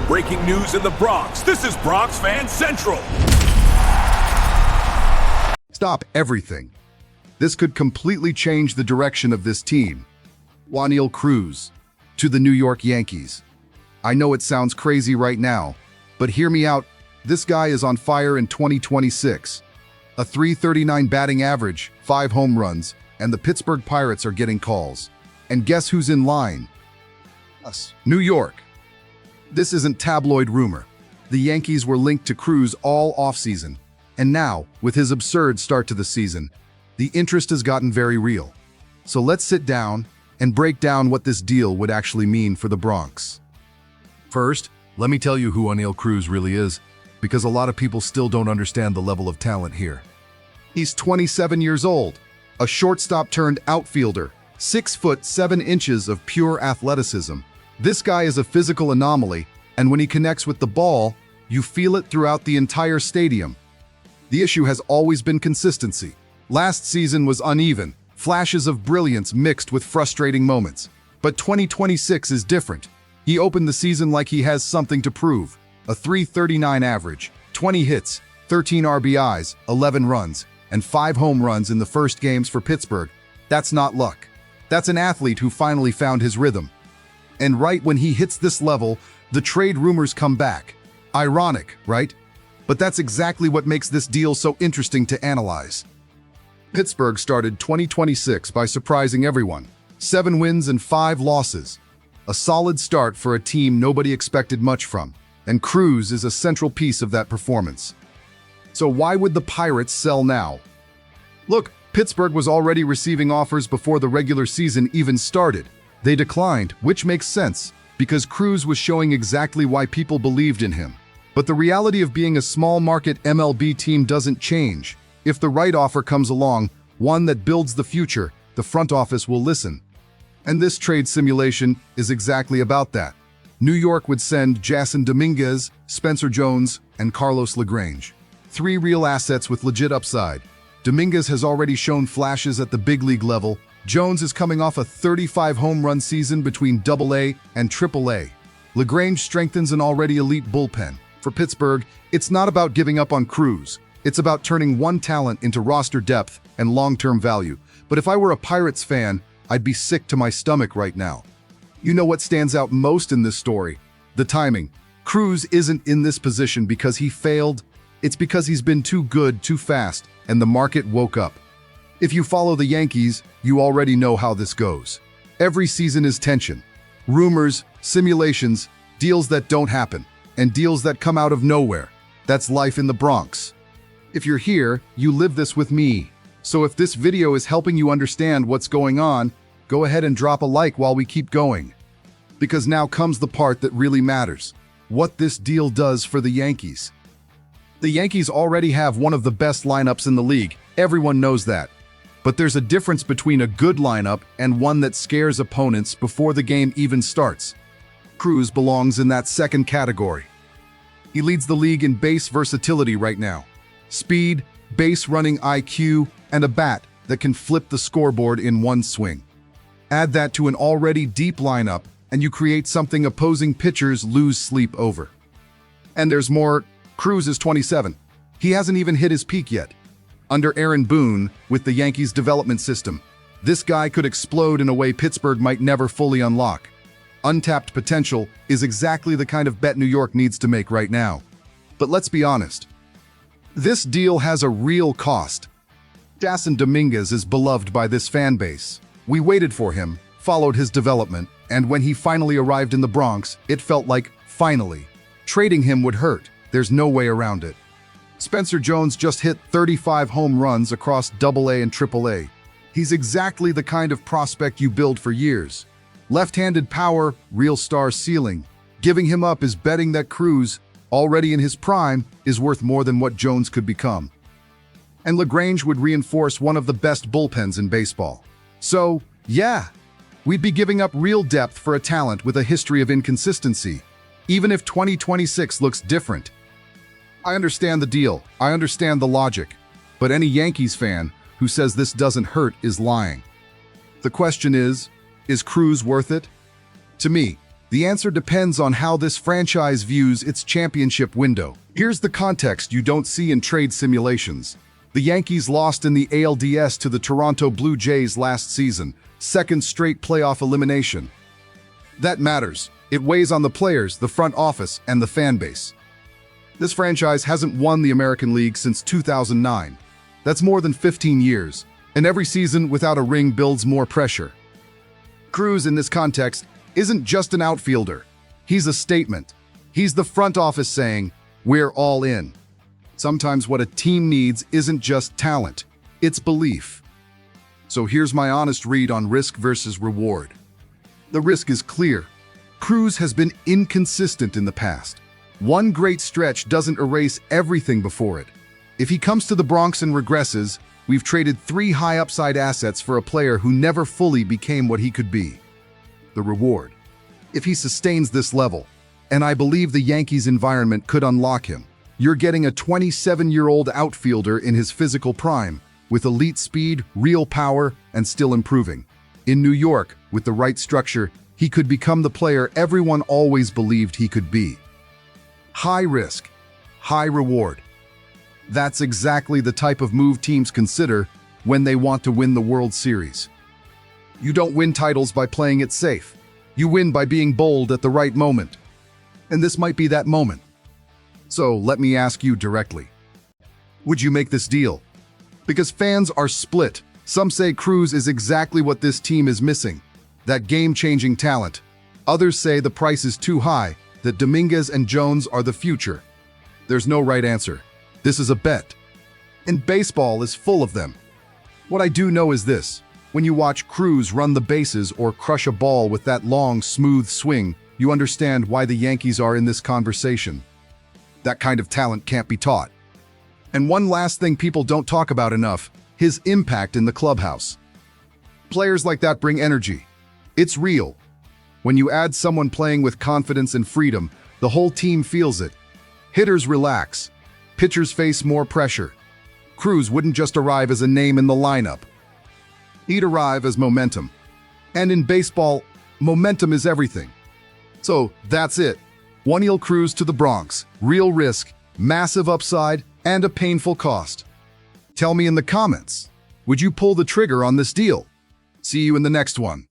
Breaking news in the Bronx. This is Bronx Fan Central. Stop everything. This could completely change the direction of this team. Oneil Cruz to the New York Yankees. I know it sounds crazy right now, but hear me out. This guy is on fire in 2026. A .339 batting average, 5 home runs, and the Pittsburgh Pirates are getting calls. And guess who's in line? Us. New York. This isn't tabloid rumor. The Yankees were linked to Cruz all offseason. And now, with his absurd start to the season, the interest has gotten very real. So let's sit down and break down what this deal would actually mean for the Bronx. First, let me tell you who Oneil Cruz really is, because a lot of people still don't understand the level of talent here. He's 27 years old, a shortstop turned outfielder, 6 foot 7 inches of pure athleticism. This guy is a physical anomaly, and when he connects with the ball, you feel it throughout the entire stadium. The issue has always been consistency. Last season was uneven, flashes of brilliance mixed with frustrating moments. But 2026 is different. He opened the season like he has something to prove. A .339 average, 20 hits, 13 RBIs, 11 runs, and 5 home runs in the first games for Pittsburgh. That's not luck. That's an athlete who finally found his rhythm. And right when he hits this level, the trade rumors come back. Ironic, right? But that's exactly what makes this deal so interesting to analyze. Pittsburgh started 2026 by surprising everyone. 7 wins and 5 losses. A solid start for a team nobody expected much from. And Cruz is a central piece of that performance. So why would the Pirates sell now? Look, Pittsburgh was already receiving offers before the regular season even started. They declined, which makes sense, because Cruz was showing exactly why people believed in him. But the reality of being a small-market MLB team doesn't change. If the right offer comes along, one that builds the future, the front office will listen. And this trade simulation is exactly about that. New York would send Jasson Dominguez, Spencer Jones, and Carlos LaGrange. 3 real assets with legit upside. Dominguez has already shown flashes at the big league level. Jones is coming off a 35 home run season between AA and AAA. LaGrange strengthens an already elite bullpen. For Pittsburgh, it's not about giving up on Cruz. It's about turning one talent into roster depth and long-term value. But if I were a Pirates fan, I'd be sick to my stomach right now. You know what stands out most in this story? The timing. Cruz isn't in this position because he failed. It's because he's been too good too fast, and the market woke up. If you follow the Yankees, you already know how this goes. Every season is tension. Rumors, simulations, deals that don't happen, and deals that come out of nowhere. That's life in the Bronx. If you're here, you live this with me. So if this video is helping you understand what's going on, go ahead and drop a like while we keep going. Because now comes the part that really matters. What this deal does for the Yankees. The Yankees already have one of the best lineups in the league. Everyone knows that. But there's a difference between a good lineup and one that scares opponents before the game even starts. Cruz belongs in that second category. He leads the league in base versatility right now. Speed, base running IQ, and a bat that can flip the scoreboard in one swing. Add that to an already deep lineup, and you create something opposing pitchers lose sleep over. And there's more. Cruz is 27. He hasn't even hit his peak yet. Under Aaron Boone, with the Yankees' development system, this guy could explode in a way Pittsburgh might never fully unlock. Untapped potential is exactly the kind of bet New York needs to make right now. But let's be honest. This deal has a real cost. Jasson Dominguez is beloved by this fan base. We waited for him, followed his development, and when he finally arrived in the Bronx, it felt like, finally. Trading him would hurt. There's no way around it. Spencer Jones just hit 35 home runs across AA and AAA. He's exactly the kind of prospect you build for years. Left-handed power, real star ceiling. Giving him up is betting that Cruz, already in his prime, is worth more than what Jones could become. And LaGrange would reinforce one of the best bullpens in baseball. So, yeah, we'd be giving up real depth for a talent with a history of inconsistency, even if 2026 looks different. I understand the deal, I understand the logic, but any Yankees fan who says this doesn't hurt is lying. The question is Cruz worth it? To me, The answer depends on how this franchise views its championship window. Here's the context you don't see in trade simulations. The Yankees lost in the ALDS to the Toronto Blue Jays last season, second straight playoff elimination. That matters. It weighs on the players, the front office, and the fan base. This franchise hasn't won the American League since 2009. That's more than 15 years, and every season without a ring builds more pressure. Cruz, in this context, isn't just an outfielder. He's a statement. He's the front office saying, "We're all in." Sometimes what a team needs isn't just talent, it's belief. So here's my honest read on risk versus reward. The risk is clear. Cruz has been inconsistent in the past. One great stretch doesn't erase everything before it. If he comes to the Bronx and regresses, we've traded 3 high-upside assets for a player who never fully became what he could be. The reward. If he sustains this level, and I believe the Yankees' environment could unlock him, you're getting a 27-year-old outfielder in his physical prime, with elite speed, real power, and still improving. In New York, with the right structure, he could become the player everyone always believed he could be. High risk, high reward. That's exactly the type of move teams consider when they want to win the World Series. You don't win titles by playing it safe. You win by being bold at the right moment. And this might be that moment. So let me ask you directly. Would you make this deal? Because fans are split. Some say Cruz is exactly what this team is missing, that game-changing talent. Others say the price is too high, that Dominguez and Jones are the future. There's no right answer. This is a bet. And baseball is full of them. What I do know is this. When you watch Cruz run the bases or crush a ball with that long, smooth swing, you understand why the Yankees are in this conversation. That kind of talent can't be taught. And one last thing people don't talk about enough, his impact in the clubhouse. Players like that bring energy. It's real. When you add someone playing with confidence and freedom, the whole team feels it. Hitters relax. Pitchers face more pressure. Cruz wouldn't just arrive as a name in the lineup. He'd arrive as momentum. And in baseball, momentum is everything. So that's it. Oneil Cruz to the Bronx. Real risk, massive upside, and a painful cost. Tell me in the comments, would you pull the trigger on this deal? See you in the next one.